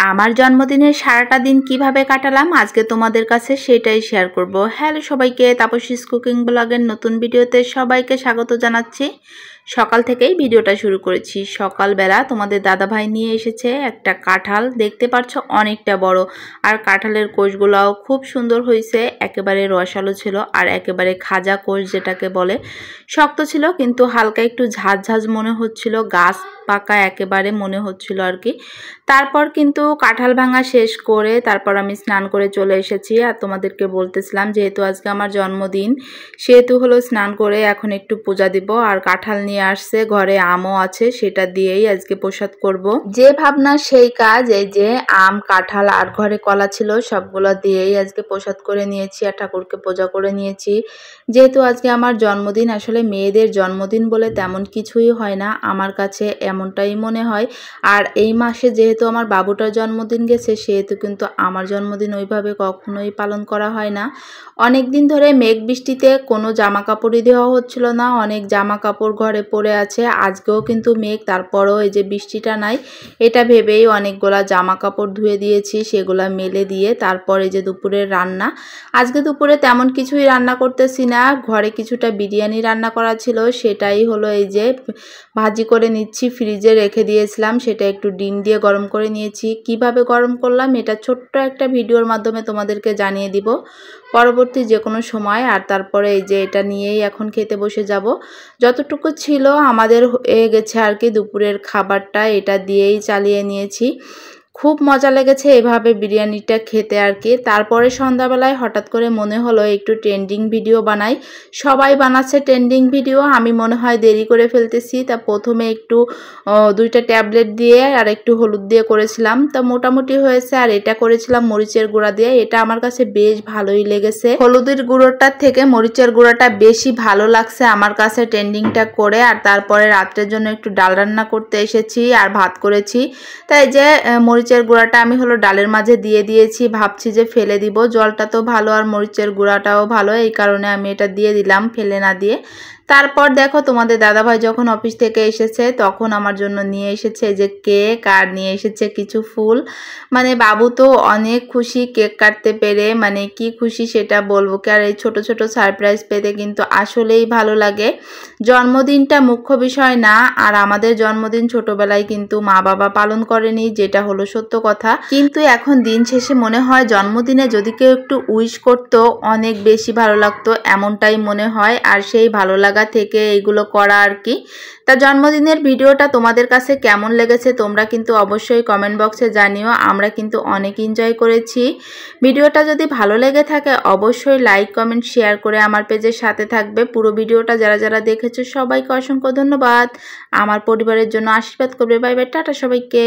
আমার জন্মদিনের সারাটা দিন কিভাবে কাটালাম আজকে তোমাদের কাছে সেটাই শেয়ার করব। হ্যালো সবাইকে, তাপসীস কুকিং ব্লগের নতুন ভিডিওতে সবাইকে স্বাগত জানাচ্ছি। সকাল থেকেই ভিডিওটা শুরু করেছি। সকালবেলা তোমাদের দাদাভাই নিয়ে এসেছে একটা কাঁঠাল, দেখতে পাচ্ছ অনেকটা বড়, আর কাঁঠালের কোষগুলোও খুব সুন্দর হয়েছে, একেবারে রসালো ছিল আর একেবারে খাজা কোষ যেটাকে বলে, শক্ত ছিল কিন্তু হালকা একটু ঝাঁঝ ঝাঁঝ মনে হচ্ছিল, গাছ পাকা একেবারে মনে হচ্ছিল আর কি। তারপর কিন্তু কাঁঠাল ভাঙা শেষ করে তারপর আমি স্নান করে চলে এসেছি। আর তোমাদেরকে বলতেছিলাম যেহেতু আজকে আমার জন্মদিন, সেহেতু হলো স্নান করে এখন একটু পূজা দিব। আর কাঁঠাল নিয়ে আসছে, ঘরে আমও আছে, সেটা দিয়েই আজকে প্রসাদ করব। যে ভাবনা সেই কাজ, এই যে আম, কাঁঠাল আর ঘরে কলা ছিল, সবগুলো দিয়েই আজকে প্রসাদ করে নিয়েছি আর ঠাকুরকে পূজা করে নিয়েছি। যেহেতু আজকে আমার জন্মদিন, আসলে মেয়েদের জন্মদিন বলে তেমন কিছুই হয় না, আমার কাছে এমনটাই মনে হয়। আর এই মাসে যেহেতু আমার বাবুটার জন্মদিন গেছে, সেহেতু কিন্তু আমার জন্মদিন ওইভাবে কখনোই পালন করা হয় না। অনেক দিন ধরে মেঘ বৃষ্টিতে কোনো জামা কাপড়ই দেওয়া হচ্ছিল না, অনেক জামা কাপড় ঘরে পড়ে আছে। আজকেও কিন্তু মেঘ, তারপরও এই যে বৃষ্টিটা নাই, এটা ভেবেই অনেকগুলা জামা কাপড় ধুয়ে দিয়েছি, সেগুলা মেলে দিয়ে তারপরে যে দুপুরের রান্না, আজকে দুপুরে তেমন কিছুই রান্না করতেছি না, ঘরে কিছুটা বিরিয়ানি রান্না করা ছিল, সেটাই হলো এই যে ভাজি করে নিচ্ছি, ফ্রিজে রেখে দিয়েছিলাম, সেটা একটু ডিম দিয়ে গরম করে নিয়েছি। কিভাবে গরম করলাম এটা ছোট্ট একটা ভিডিওর মাধ্যমে তোমাদেরকে জানিয়ে দিব পরবর্তী যে কোনো সময়। আর তারপরে এই যে এটা নিয়েই এখন খেতে বসে যাব। যতটুকু ছিল আমাদের হয়ে গেছে আর কি দুপুরের খাবারটা, এটা দিয়েই চালিয়ে নিয়েছি। খুব মজা লেগেছে এভাবে বিরিয়ানিটা খেতে আর কি। তারপরে সন্ধ্যাবেলায় হঠাৎ করে মনে হলো একটু ট্রেন্ডিং ভিডিও বানাই, সবাই বানাচ্ছে ট্রেন্ডিং ভিডিও, আমি মনে হয় দেরি করে ফেলতেছি। তা প্রথমে একটু 2টা ট্যাবলেট দিয়ে আর একটু হলুদ দিয়ে করেছিলাম, তা মোটামুটি হয়েছে। আর এটা করেছিলাম মরিচের গুঁড়া দিয়ে, এটা আমার কাছে বেশ ভালোই লেগেছে। হলুদের গুঁড়োটার থেকে মরিচের গুঁড়াটা বেশি ভালো লাগছে আমার কাছে ট্রেন্ডিংটা করে। আর তারপরে রাত্রের জন্য একটু ডাল রান্না করতে এসেছি আর ভাত করেছি, তাই যে মরিচের গুঁড়াটা আমি হলো ডালের মাঝে দিয়ে দিয়েছি, ভাবছি যে ফেলে দিব, জলটা তো ভালো আর মরিচের গুঁড়াটাও ভালো, এই কারণে আমি এটা দিয়ে দিলাম ফেলে না দিয়ে। তারপর দেখো তোমাদের দাদাভাই যখন অফিস থেকে এসেছে তখন আমার জন্য নিয়ে এসেছে যে কেক, আর নিয়ে এসেছে কিছু ফুল। মানে বাবু তো অনেক খুশি কেক কাটতে পেরে, মানে কি খুশি সেটা বলবো কি। আর এই ছোট ছোট সারপ্রাইজ পেতে কিন্তু আসলেই ভালো লাগে। জন্মদিনটা মুখ্য বিষয় না, আর আমাদের জন্মদিন ছোটবেলায় কিন্তু মা বাবা পালন করেনি, যেটা হলো সত্য কথা। কিন্তু এখন দিন শেষে মনে হয় জন্মদিনে যদি কেউ একটু উইশ করতো অনেক বেশি ভালো লাগতো, এমনটাই মনে হয়। আর সেই ভালো লাগা থেকে এইগুলো করা আর কি। তা জন্মদিনের ভিডিওটা তোমাদের কাছে কেমন লেগেছে তোমরা কিন্তু অবশ্যই কমেন্ট বক্সে জানিও, আমরা কিন্তু অনেক এনজয় করেছি। ভিডিওটা যদি ভালো লেগে থাকে অবশ্যই লাইক, কমেন্ট, শেয়ার করে আমার পেজের সাথে থাকবে। পুরো ভিডিওটা যারা যারা দেখেছো সবাইকে অসংখ্য ধন্যবাদ। আমার পরিবারের জন্য আশীর্বাদ করবে। বাই বাই, টাটা সবাইকে।